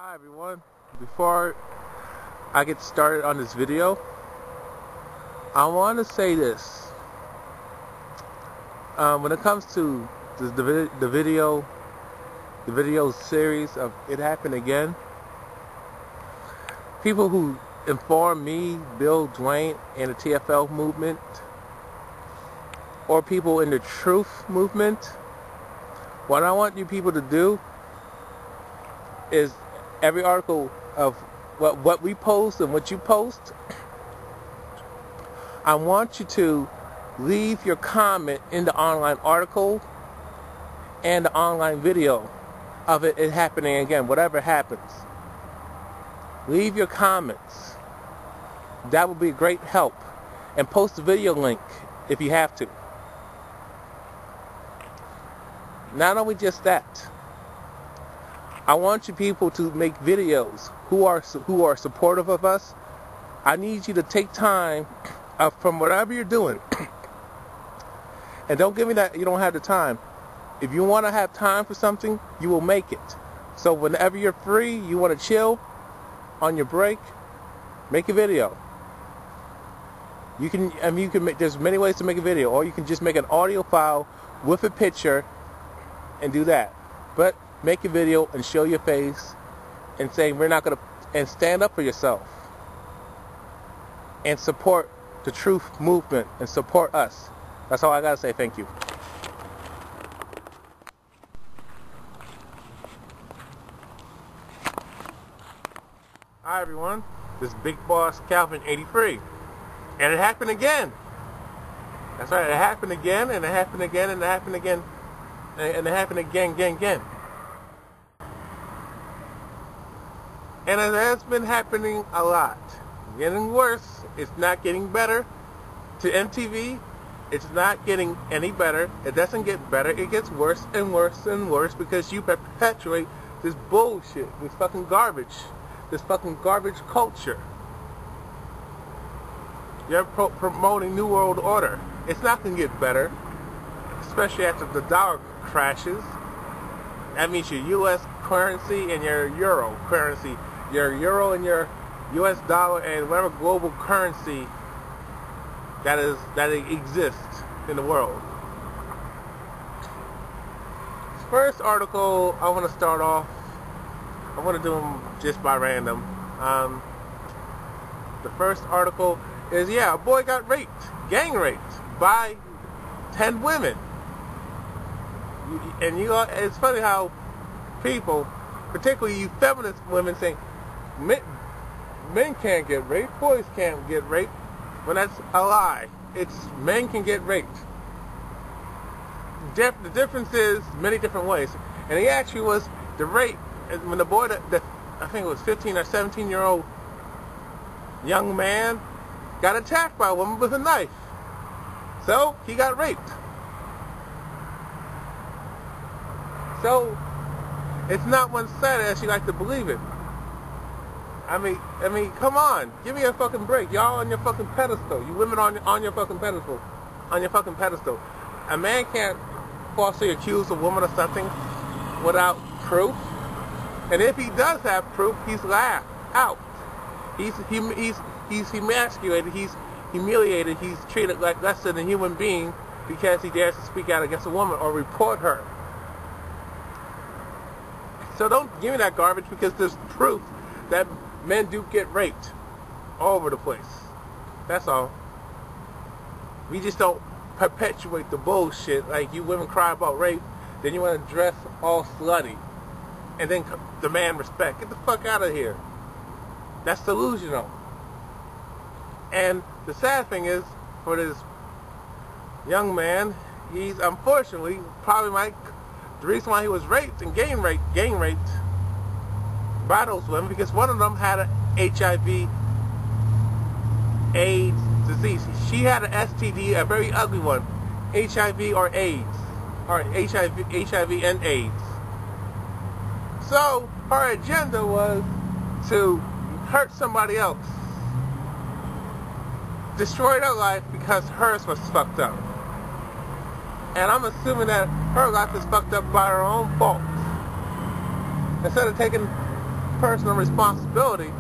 Hi everyone, before I get started on this video, I want to say this. When it comes to the video series of It Happened Again, people who inform me, Bill, Dwayne, and the TFL movement, or people in the truth movement, what I want you people to do is every article of what we post and what you post, I want you to leave your comment in the online article and the online video of it happening again, whatever happens. Leave your comments. That would be a great help. And post the video link if you have to. Not only just that, I want you people to make videos who are supportive of us. I need you to take time from whatever you're doing. And don't give me that you don't have the time. If you want to have time for something, you will make it. So whenever you're free, you want to chill on your break, make a video. You can make, there's many ways to make a video, or you can just make an audio file with a picture and do that. But make a video and show your face and say we're not going to, and stand up for yourself and support the truth movement and support us. That's all I got to say. Thank you. Hi everyone, this is Big Boss Calvin 83, and it happened again. That's right, it happened again, and it happened again, and it happened again, and it happened again. And it has been happening a lot. Getting worse. It's not getting better. To MTV, it's not getting any better. It doesn't get better. It gets worse and worse and worse because you perpetuate this bullshit, this fucking garbage culture. You're promoting New World Order. It's not going to get better, especially after the dollar crashes. That means your U.S. currency and your euro currency. Your euro and your U.S. dollar and whatever global currency that exists in the world. First article, I want to start off. I want to do them just by random. The first article is, a boy got raped, gang raped by 10 women. And it's funny how people, particularly you feminist women, say men can't get raped, boys can't get raped. When that's a lie. It's men can get raped. The difference is many different ways. And he actually was the rape when the boy that I think it was 15 or 17-year-old young man got attacked by a woman with a knife. So he got raped. So it's not one-sided as you like to believe it. I mean, come on, give me a fucking break. Y'all on your fucking pedestal. You women on your fucking pedestal. On your fucking pedestal. A man can't falsely accuse a woman of something without proof. And if he does have proof, he's laughed out. He's emasculated. He's humiliated. He's treated like less than a human being because he dares to speak out against a woman or report her. So don't give me that garbage because there's proof that men do get raped all over the place. That's all. We just don't perpetuate the bullshit like you women cry about rape, then you want to dress all slutty and then demand respect. Get the fuck out of here. That's delusional. And the sad thing is, for this young man, he's unfortunately probably the reason why he was raped and gang raped by those women, because one of them had an HIV AIDS disease. She had an STD, a very ugly one, HIV or AIDS, or HIV and AIDS. So her agenda was to hurt somebody else, destroy their life because hers was fucked up. And I'm assuming that her life is fucked up by her own fault. Instead of taking personal responsibility.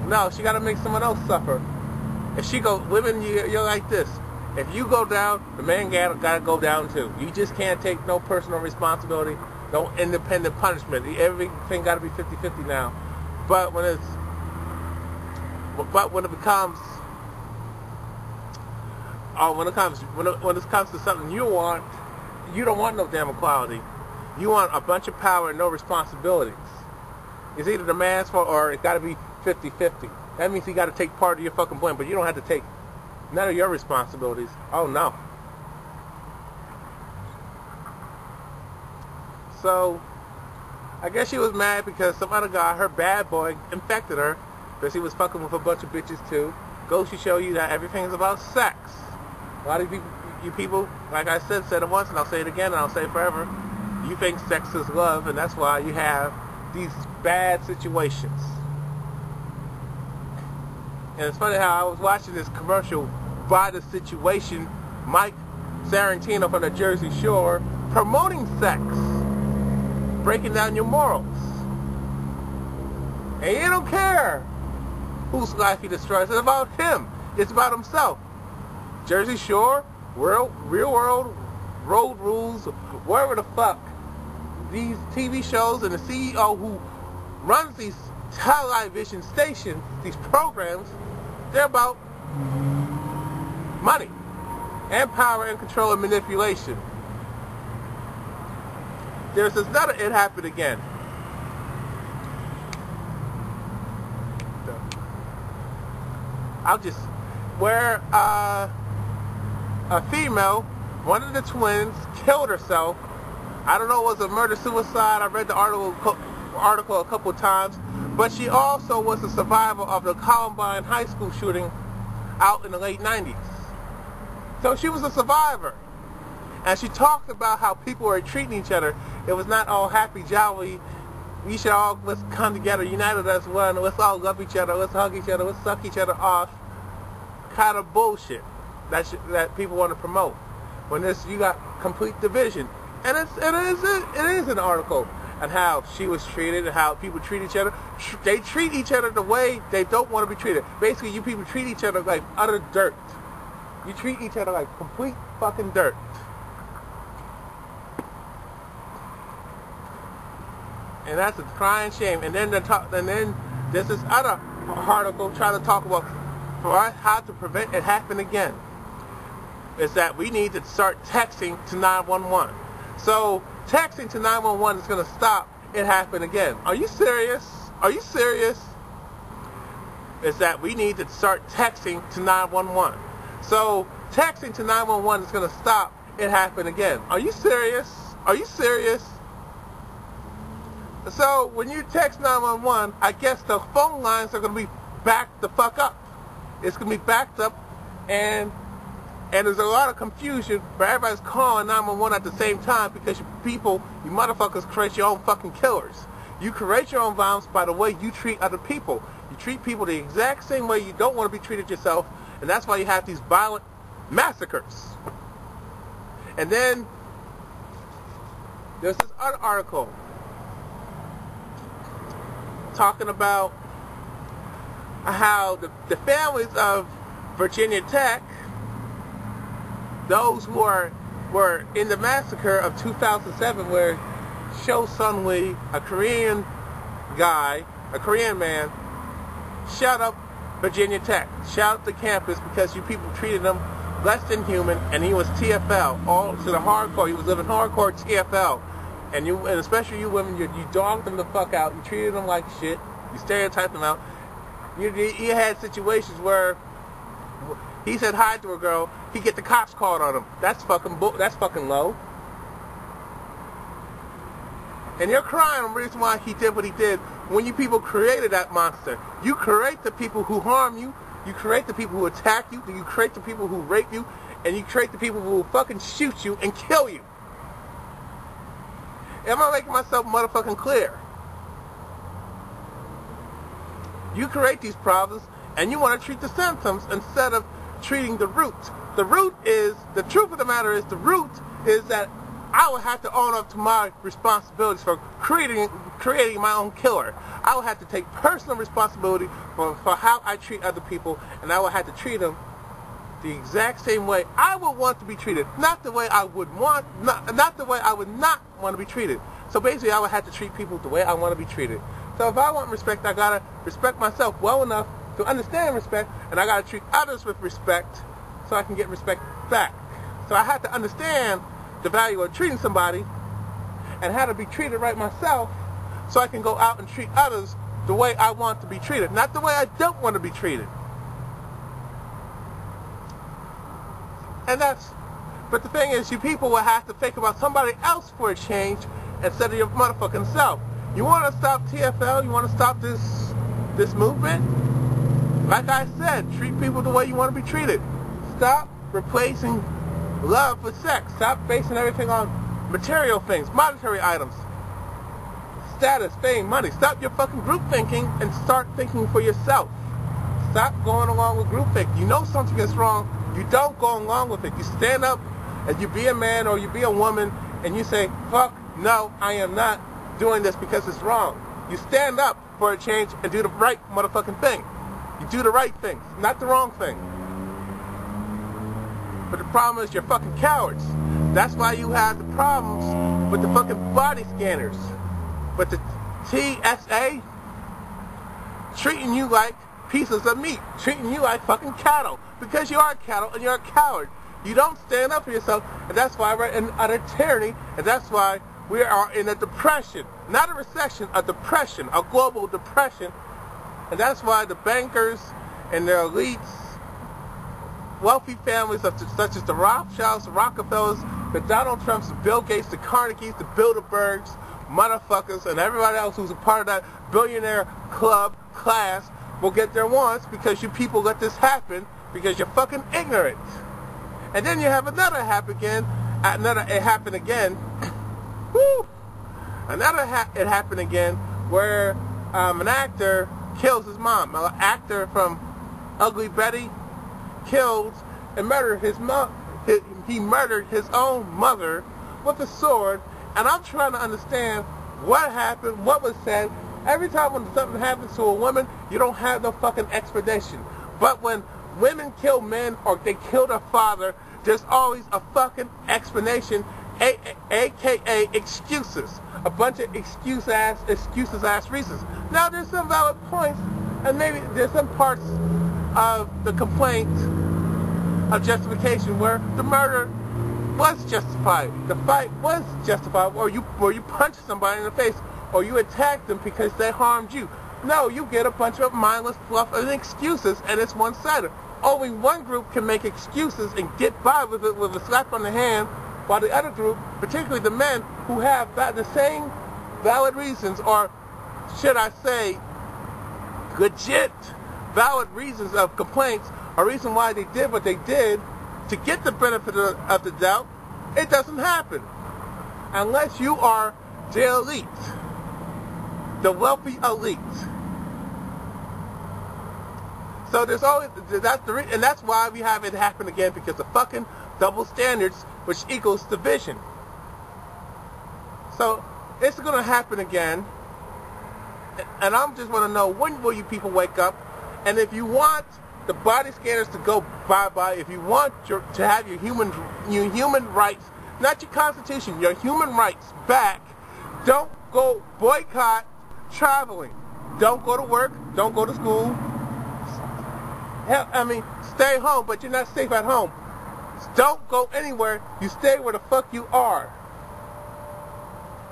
No, she got to make someone else suffer. If she go, women, you're like this. If you go down, the man got to go down too. You just can't take no personal responsibility, no independent punishment. Everything got to be 50-50 now. But when it becomes, when it comes to something you want, you don't want no damn equality. You want a bunch of power and no responsibilities. It's either the man's fault or it got to be 50-50. That means you got to take part of your fucking blame, but you don't have to take none of your responsibilities. Oh no. So, I guess she was mad because some other guy, her bad boy, infected her because he was fucking with a bunch of bitches too. Goes to show you that everything's about sex. A lot of you people, like I said it once and I'll say it again and I'll say it forever. You think sex is love, and that's why you have these bad situations. And it's funny how I was watching this commercial by the situation, Mike Sarantino from the Jersey Shore, promoting sex, breaking down your morals. And you don't care whose life he destroys. It's about him. It's about himself. Jersey Shore, real world, road rules, wherever the fuck. These TV shows and the CEO who runs these television stations, these programs, they're about money and power and control and manipulation. There's this another It Happened Again. Where a female, one of the twins, killed herself. I don't know if it was a murder-suicide. I read the article a couple of times. But she also was a survivor of the Columbine High School shooting out in the late 90s. So she was a survivor. And she talked about how people were treating each other. It was not all happy, jolly. We should all, let's come together, united as one. Let's all love each other. Let's hug each other. Let's suck each other off. Kind of bullshit that people want to promote. When you got complete division. And it is an article on how she was treated and how people treat each other. They treat each other the way they don't want to be treated. Basically, you people treat each other like utter dirt. You treat each other like complete fucking dirt. And that's a crying shame. And then there's this other article trying to talk about for us how to prevent it happening again. Is that we need to start texting to 911. So texting to 911 is going to stop it happen again. Are you serious? Are you serious? Is that we need to start texting to 911. So texting to 911 is going to stop it happen again. Are you serious? Are you serious? So when you text 911, I guess the phone lines are going to be backed the fuck up. It's going to be backed up, and there's a lot of confusion, but everybody's calling 911 at the same time because you motherfuckers create your own fucking killers. You create your own violence by the way you treat other people. You treat people the exact same way you don't want to be treated yourself, and that's why you have these violent massacres. And then there's this other article talking about how the families of Virginia Tech, those who were in the massacre of 2007 where Cho Sun-Hui, a Korean man, shot up Virginia Tech, shot up the campus because you people treated him less than human, and he was TFL, all to the hardcore. He was living hardcore TFL. And especially you women, you dogged them the fuck out, you treated them like shit, you stereotyped them out. You had situations where he said hi to a girl, he get the cops called on him. That's fucking low. And you're crying on the reason why he did what he did when you people created that monster. You create the people who harm you, you create the people who attack you, you create the people who rape you, and you create the people who will fucking shoot you and kill you. Am I making myself motherfucking clear? You create these problems, and you want to treat the symptoms instead of treating the root. The truth of the matter is, the root is that I would have to own up to my responsibilities for creating my own killer. I would have to take personal responsibility for how I treat other people, and I would have to treat them the exact same way I would want to be treated, not the way I would want, not the way I would not want to be treated. So basically, I would have to treat people the way I want to be treated. So if I want respect, I gotta respect myself well enough to understand respect, and I gotta treat others with respect so I can get respect back. So I have to understand the value of treating somebody and how to be treated right myself, so I can go out and treat others the way I want to be treated, not the way I don't want to be treated. But the thing is, you people will have to think about somebody else for a change instead of your motherfucking self. You want to stop TFL? You want to stop this movement? Like I said, treat people the way you want to be treated. Stop replacing love with sex. Stop basing everything on material things, monetary items, status, fame, money. Stop your fucking group thinking and start thinking for yourself. Stop going along with group think. You know something is wrong. You don't go along with it. You stand up and you be a man or you be a woman and you say, fuck, no, I am not doing this because it's wrong. You stand up for a change and do the right motherfucking thing. You do the right thing, not the wrong thing. But the problem is you're fucking cowards. That's why you have the problems with the fucking body scanners. With the TSA treating you like pieces of meat, treating you like fucking cattle, because you are cattle and you're a coward. You don't stand up for yourself, and that's why we're in utter tyranny, and that's why we are in a depression, not a recession, a depression, a global depression, and that's why the bankers and their elites, wealthy families such as the Rothschilds, the Rockefellers, the Donald Trumps, the Bill Gates, the Carnegies, the Bilderbergs, motherfuckers, and everybody else who's a part of that billionaire club class will get their wants because you people let this happen because you're fucking ignorant. And then you have it happen again. Woo! It happened again where an actor kills his mom. An actor from Ugly Betty killed and murdered his mom. He murdered his own mother with a sword. And I'm trying to understand what happened, what was said. Every time when something happens to a woman, you don't have no fucking explanation. But when women kill men or they kill their father, there's always a fucking explanation, aka excuses. A bunch of excuses ass reasons. Now there's some valid points, and maybe there's some parts of the complaint of justification where the murder was justified, the fight was justified, or you punched somebody in the face, or you attacked them because they harmed you. No, you get a bunch of mindless fluff and excuses, and it's one-sided. Only one group can make excuses and get by with it with a slap on the hand, while the other group, particularly the men who have the same valid reasons, or should I say, legit valid reasons of complaints, or reason why they did what they did, to get the benefit of the doubt, it doesn't happen. Unless you are the elite, the wealthy elite. So there's always, and that's why we have it happen again, because of fucking double standards, which equals division. So it's going to happen again, and I'm just want to know, when will you people wake up? And if you want the body scanners to go bye-bye, if you want to have your human rights, not your constitution, your human rights back, don't go boycott traveling. Don't go to work, don't go to school. Hell, I mean, stay home, but you're not safe at home. Don't go anywhere, you stay where the fuck you are.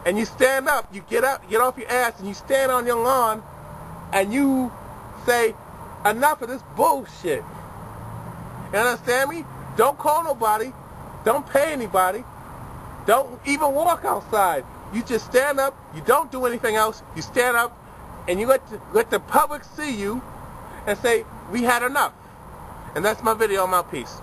And you stand up, you get up, get off your ass, and you stand on your lawn, and you say, enough of this bullshit. You understand me? Don't call nobody. Don't pay anybody. Don't even walk outside. You just stand up. You don't do anything else. You stand up and you let the public see you and say, we had enough. And that's my video. I'm out. Peace.